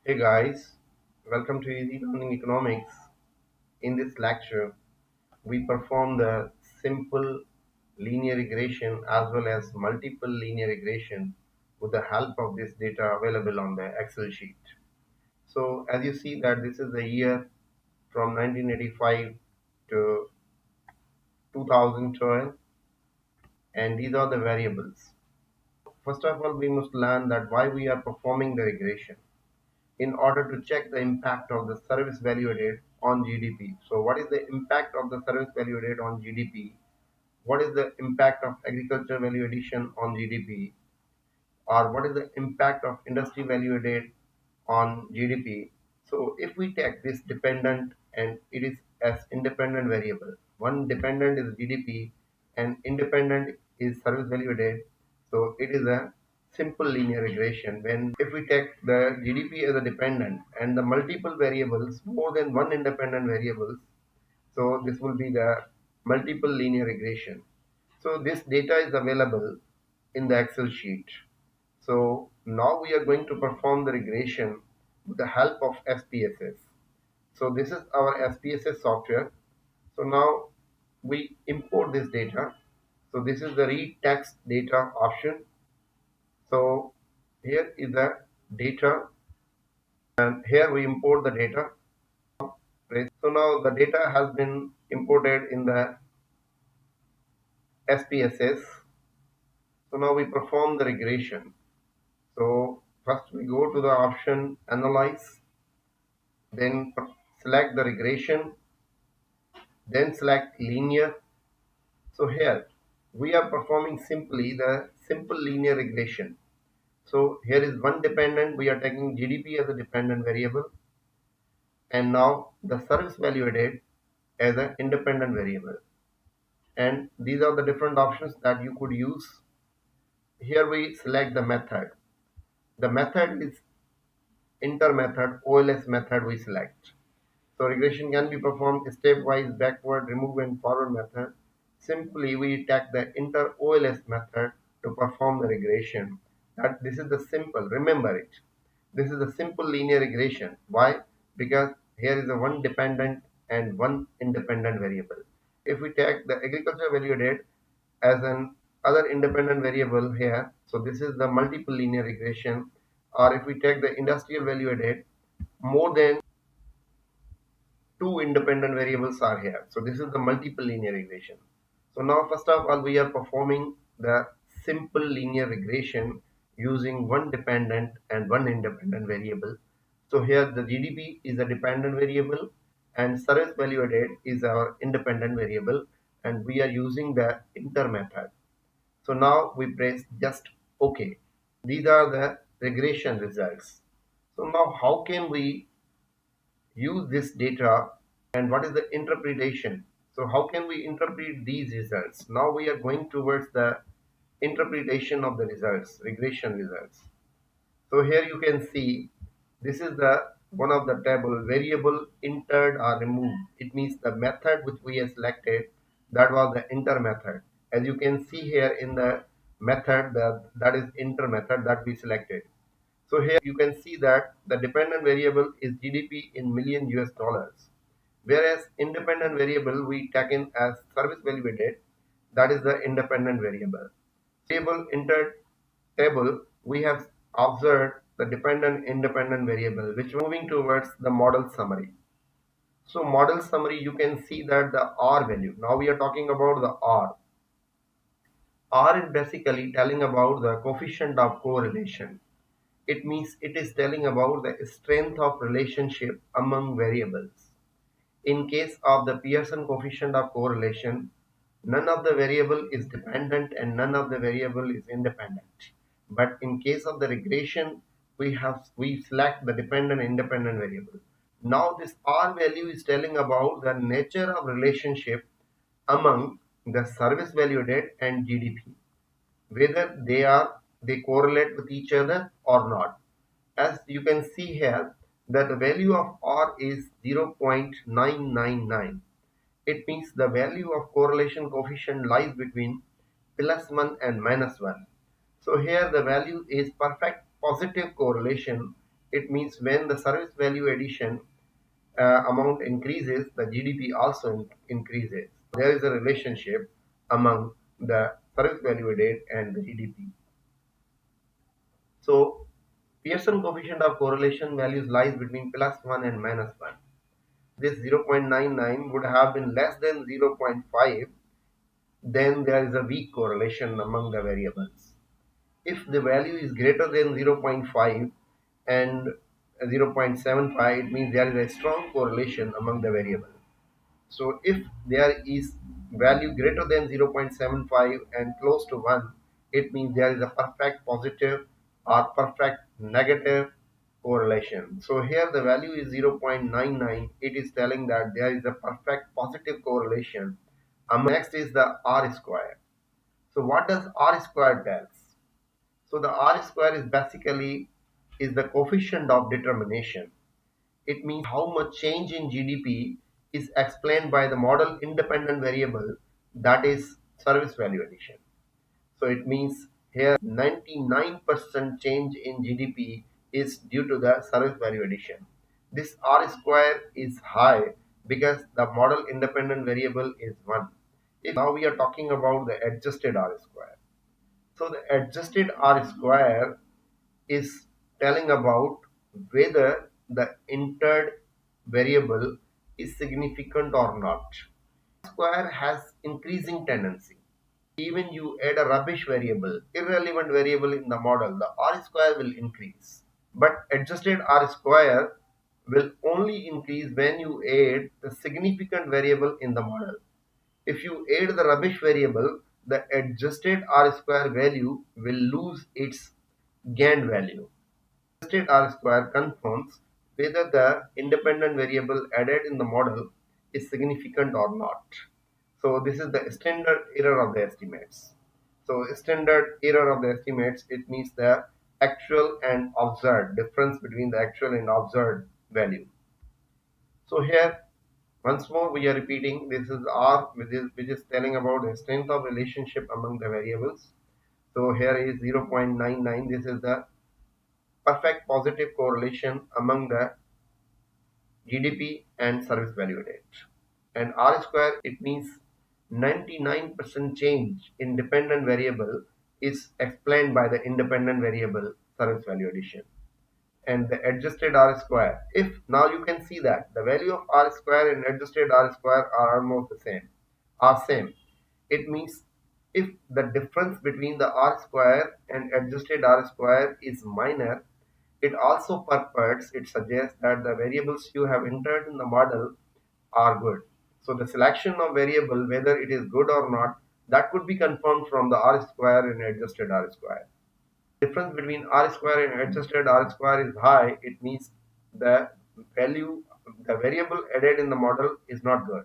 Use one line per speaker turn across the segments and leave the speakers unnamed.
Hey guys, welcome to Easy Learning Economics. In this lecture, we perform the simple linear regression as well as multiple linear regression with the help of this data available on the Excel sheet. So as you see that this is the year from 1985 to 2012 and these are the variables. First of all, we must learn that why we are performing the regression, in order to check the impact of the service value added on GDP. So what is the impact of the service value added on GDP? What is the impact of agriculture value addition on GDP? Or what is the impact of industry value added on GDP? So if we take this dependent and it is as independent variable, one dependent is GDP and independent is service value added. So it is a simple linear regression. When if we take the GDP as a dependent and the multiple variables, more than one independent variables, so this will be the multiple linear regression. So this data is available in the Excel sheet. So now we are going to perform the regression with the help of SPSS. So this is our SPSS software. So now we import this data. So this is the read text data option. So here is the data and here we import the data. So now the data has been imported in the SPSS. So now we perform the regression. So first we go to the option analyze, then select the regression, then select linear. So here we are performing simply the simple linear regression. So here is one dependent, we are taking GDP as a dependent variable, and now the service value added as an independent variable. And these are the different options that you could use. Here we select the method. The method is inter method, OLS method we select. So regression can be performed stepwise, backward, remove and forward method. Simply we take the inter OLS method to perform the regression. That this is the simple, remember it. This is a simple linear regression. Why? Because here is a one dependent and one independent variable. If we take the agriculture value added as an other independent variable here, so this is the multiple linear regression. Or if we take the industrial value added, more than two independent variables are here. So this is the multiple linear regression. So now first of all we are performing the simple linear regression using one dependent and one independent variable. So here the GDP is a dependent variable and service value added is our independent variable, and we are using the inter method. So now we press just OK. These are the regression results. So now how can we use this data and what is the interpretation? So how can we interpret these results? Now we are going towards the interpretation of the results, regression results. So here you can see this is the one of the table, variable entered or removed. It means the method which we have selected, that was the enter method. As you can see here in the method, that is enter method that we selected. So here you can see that the dependent variable is GDP in million US dollars, whereas independent variable we taken as service value added, that is the independent variable. Table entered table, we have observed the dependent independent variable, which moving towards the model summary. So model summary, you can see that the R value. Now we are talking about the R. R is basically telling about the coefficient of correlation. It means it is telling about the strength of relationship among variables. In case of the Pearson coefficient of correlation, none of the variable is dependent and none of the variable is independent. But in case of the regression, we select the dependent and independent variable. Now this R value is telling about the nature of relationship among the service value added and GDP, whether they correlate with each other or not. As you can see here that the value of R is 0.999. It means the value of correlation coefficient lies between +1 and -1. So here the value is perfect positive correlation It means when the service value addition amount increases, the GDP also increases. There is a relationship among the service value added and the GDP. So Pearson coefficient of correlation values lies between +1 and -1. This 0.99 would have been less than 0.5, then there is a weak correlation among the variables. If the value is greater than 0.5 and 0.75, it means there is a strong correlation among the variables. So if there is value greater than 0.75 and close to 1, it means there is a perfect positive or perfect negative correlation. So here the value is 0.99. It is telling that there is a perfect positive correlation. Next is the R square. So what does R square tell? So the R square is basically is the coefficient of determination. It means how much change in GDP is explained by the model independent variable, that is service value addition. So it means here 99% change in GDP is due to the service value addition. This R square is high because the model independent variable is 1. Now we are talking about the adjusted R square. So the adjusted R square is telling about whether the entered variable is significant or not. Square has increasing tendency. Even you add a rubbish variable, irrelevant variable in the model, the R square will increase. But adjusted R square will only increase when you add the significant variable in the model. If you add the rubbish variable, the adjusted R square value will lose its gained value. Adjusted R square confirms whether the independent variable added in the model is significant or not. So this is the standard error of the estimates. So standard error of the estimates, it means the actual and observed difference between the actual and observed value. So here once more we are repeating, this is R, which is telling about the strength of relationship among the variables. So here is 0.99. This is the perfect positive correlation among the GDP and service value added. And R square, it means 99% change in dependent variable is explained by the independent variable service value addition. And the adjusted R square, if now you can see that the value of R square and adjusted R square are almost the same, are same. It means if the difference between the R square and adjusted R square is minor, it also purports, it suggests that the variables you have entered in the model are good. So the selection of variable, whether it is good or not, that could be confirmed from the R square and adjusted R square. Difference between R square and adjusted R square is high, it means the value, the variable added in the model is not good.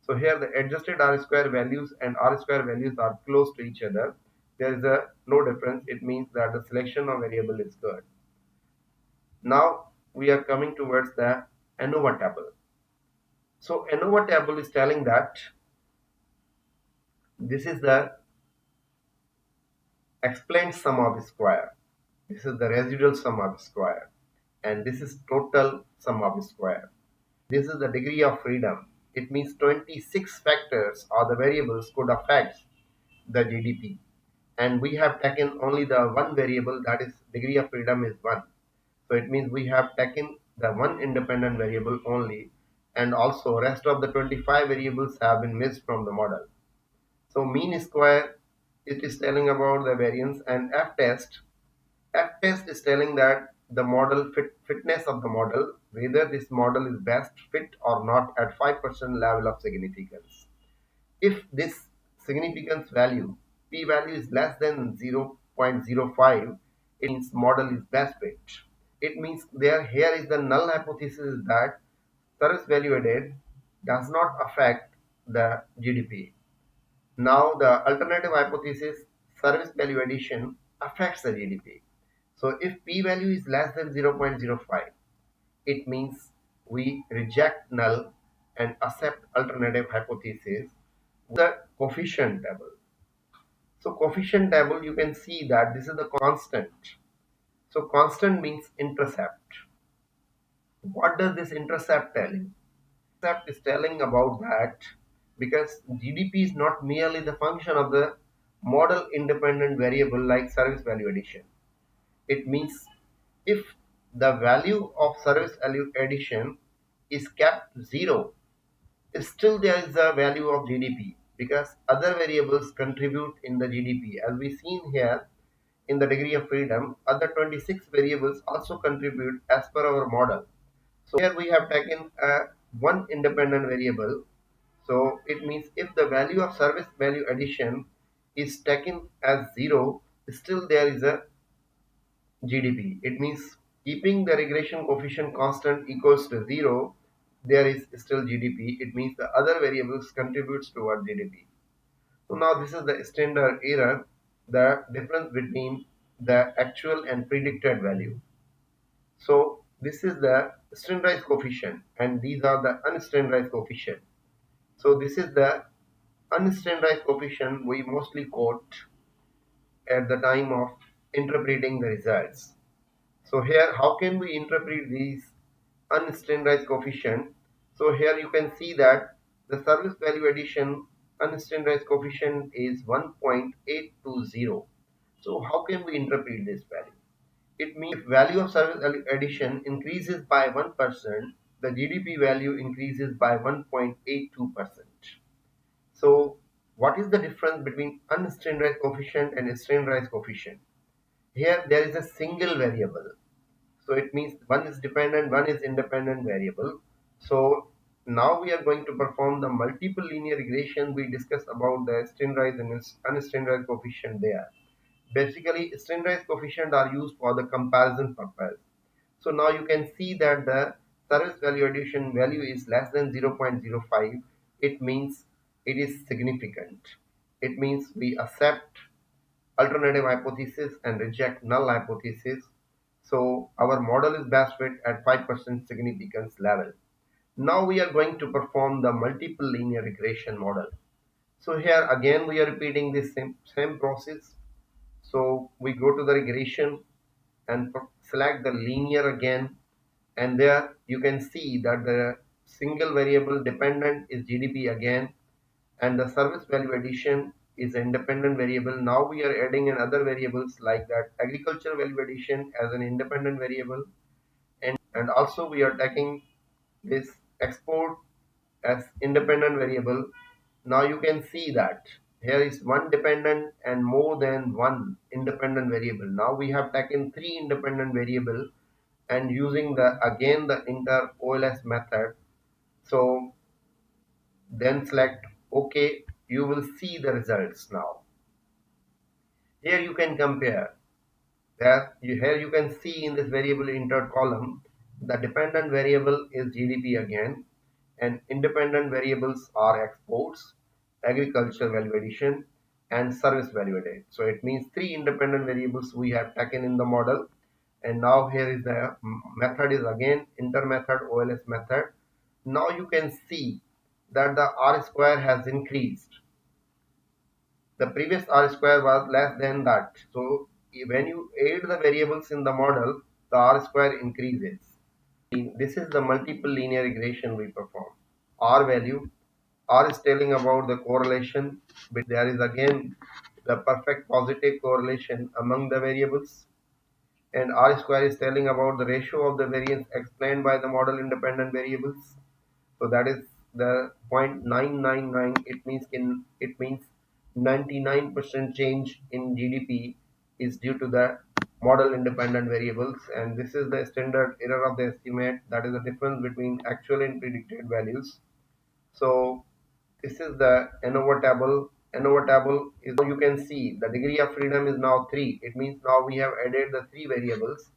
So here the adjusted R square values and R square values are close to each other. There is no difference. It means that the selection of variable is good. Now we are coming towards the Anova table. So Anova table is telling that this is the explained sum of square. This is the residual sum of square. And this is total sum of square. This is the degree of freedom. It means 26 factors or the variables could affect the GDP. And we have taken only the one variable, that is degree of freedom is 1. So it means we have taken the one independent variable only, and also rest of the 25 variables have been missed from the model. So mean square, it is telling about the variance, and F-test is telling that the model fitness of the model, whether this model is best fit or not at 5% level of significance. If this significance value, p value is less than 0.05, it means model is best fit. It means here is the null hypothesis that service value added does not affect the GDP. Now the alternative hypothesis, service value addition affects the GDP. So if p value is less than 0.05, it means we reject null and accept alternative hypothesis. The coefficient table. So coefficient table, you can see that this is the constant. So constant means intercept. What does this intercept tell? Intercept is telling about that because GDP is not merely the function of the model independent variable like service value addition. It means if the value of service value addition is kept zero, still there is a value of GDP because other variables contribute in the GDP. As we seen here in the degree of freedom, other 26 variables also contribute as per our model. So here we have taken one independent variable. So it means if the value of service value addition is taken as zero, still there is a GDP. It means keeping the regression coefficient constant equals to zero, there is still GDP. It means the other variables contributes toward GDP. So now this is the standard error, the difference between the actual and predicted value. So this is the standardized coefficient and these are the unstandardized coefficient. So this is the unstandardized coefficient we mostly quote at the time of interpreting the results. So here, how can we interpret these unstandardized coefficient? So here you can see that the service value addition unstandardized coefficient is 1.820. So how can we interpret this value? It means if value of service value addition increases by 1%, the GDP value increases by 1.82%. So what is the difference between unstandardized coefficient and standardized coefficient? Here there is a single variable. So it means one is dependent, one is independent variable. So now we are going to perform the multiple linear regression. We discussed about the standardized and unstandardized coefficient there. Basically, standardized coefficient are used for the comparison purpose. So now you can see that the service value addition value is less than 0.05. It means it is significant. It means we accept alternative hypothesis and reject null hypothesis. So our model is best fit at 5% significance level. Now we are going to perform the multiple linear regression model. So here again we are repeating this same process. So we go to the regression and select the linear again, and there you can see that the single variable dependent is GDP again, and the service value addition is an independent variable. Now we are adding in other variables like that agriculture value addition as an independent variable, and also we are taking this export as independent variable. Now you can see that here is one dependent and more than one independent variable. Now we have taken three independent variable and using the again the inter OLS method. So then select OK. You will see the results now. Here you can compare. Here you can see in this variable entered column, the dependent variable is GDP again, and independent variables are exports, agriculture value addition, and service value addition. So it means three independent variables we have taken in the model. And now here is the method is again inter method OLS method. Now you can see that the R square has increased. The previous R square was less than that. So when you add the variables in the model, the R square increases. This is the multiple linear regression we perform. R value, R is telling about the correlation, but there is again the perfect positive correlation among the variables. And R square is telling about the ratio of the variance explained by the model independent variables. So that is the 0.999. It means 99% change in GDP is due to the model independent variables, and this is the standard error of the estimate, that is the difference between actual and predicted values. So this is the Anova table. Anova table is, you can see the degree of freedom is now 3. It means now we have added the 3 variables,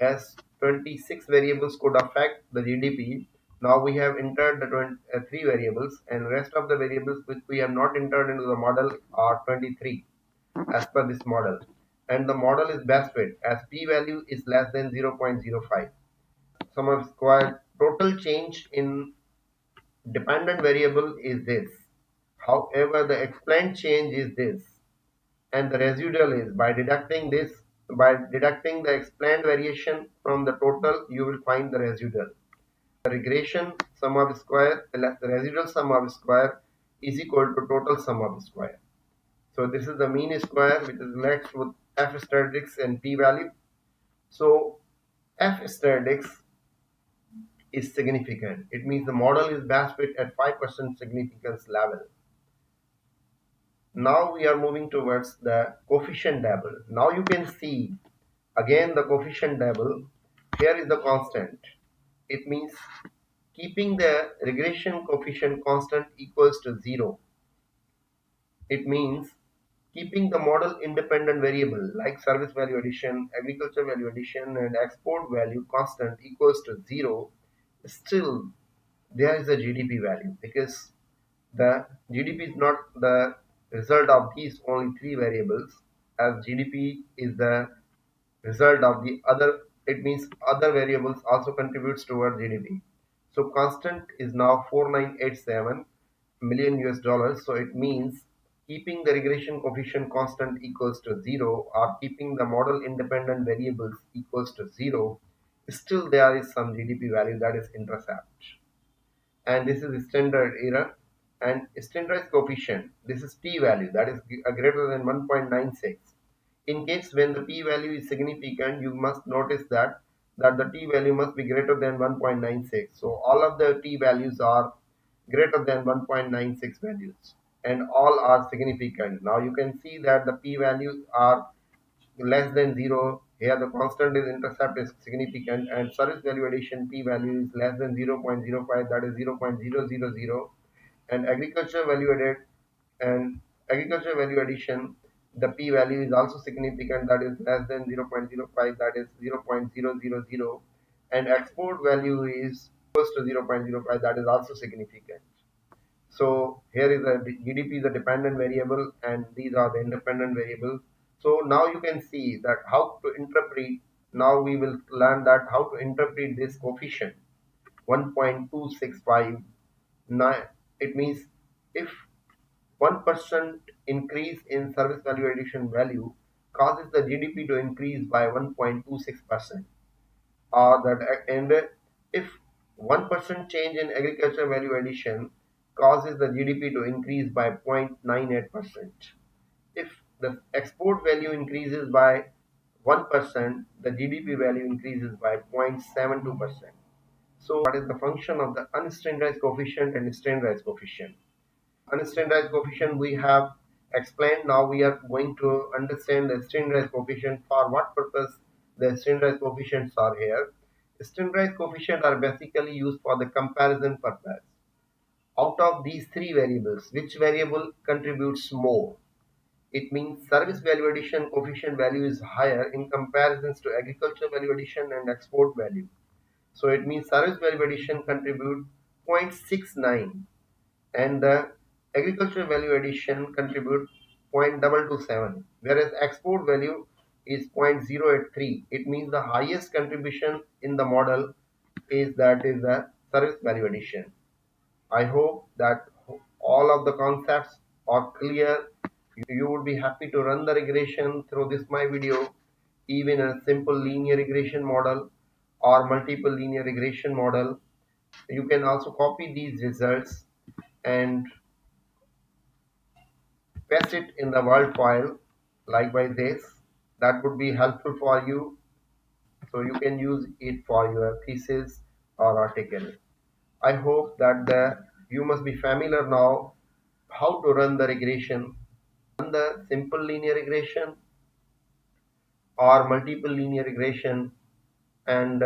as 26 variables could affect the GDP. Now we have entered the 3 variables, and rest of the variables which we have not entered into the model are 23 as per this model. And the model is best fit as p value is less than 0.05. Sum of squared total change in dependent variable is this. However, the explained change is this, and the residual is by deducting this, By deducting the explained variation from the total, you will find the residual. The regression sum of square plus the residual sum of square is equal to total sum of square. So this is the mean square, which is relaxed with f statistics and p-value. So f statistics is significant. It means the model is best fit at 5% significance level. Now we are moving towards the coefficient table. Now you can see again the coefficient table. Here is the constant. It means keeping the regression coefficient constant equals to 0. It means keeping the model independent variable like service value addition, agriculture value addition, and export value constant equals to 0. Still there is a GDP value, because the GDP is not the result of these only three variables, as GDP is the result of the other. It means other variables also contributes towards GDP. So constant is now 4987 million US dollars. So it means keeping the regression coefficient constant equals to 0, or keeping the model independent variables equals to 0, still there is some GDP value, that is intercept. And this is standard error. And standardized coefficient, this is p-value, that is greater than 1.96. In case when the p-value is significant, you must notice that the p-value must be greater than 1.96. So all of the p-values are greater than 1.96 values, and all are significant. Now you can see that the p-values are less than 0. Here the constant is intercept is significant, and service value addition p-value is less than 0.05, that is 0.000. And agriculture value addition, the p-value is also significant, that is less than 0.05, that is 0.000. And export value is equals to 0.05, that is also significant. So here is a GDP is a dependent variable, and these are the independent variables. So now you can see that how to interpret. Now we will learn that how to interpret this coefficient 1.265. It means if 1% increase in service value addition value causes the GDP to increase by 1.26%, or that, and if 1% change in agriculture value addition causes the GDP to increase by 0.98%. If the export value increases by 1%, the GDP value increases by 0.72%. So what is the function of the unstandardized coefficient and standardized coefficient? Unstandardized coefficient we have explained. Now we are going to understand the standardized coefficient. For what purpose the standardized coefficients are here? Standardized coefficients are basically used for the comparison purpose. Out of these three variables, which variable contributes more? It means service value addition coefficient value is higher in comparisons to agriculture value addition and export value. So it means service value addition contribute 0.69, and the agricultural value addition contribute 0.227, whereas export value is 0.083. It means the highest contribution in the model is the service value addition. I hope that all of the concepts are clear. You would be happy to run the regression through this my video, even a simple linear regression model or multiple linear regression model. You can also copy these results and paste it in the Word file like by this. That would be helpful for you, so you can use it for your thesis or article. I hope that you must be familiar now how to run the regression, run the simple linear regression or multiple linear regression, and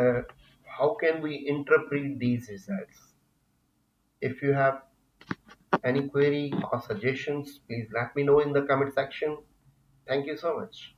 how can we interpret these results. If you have any query or suggestions, please let me know in the comment section. Thank you so much.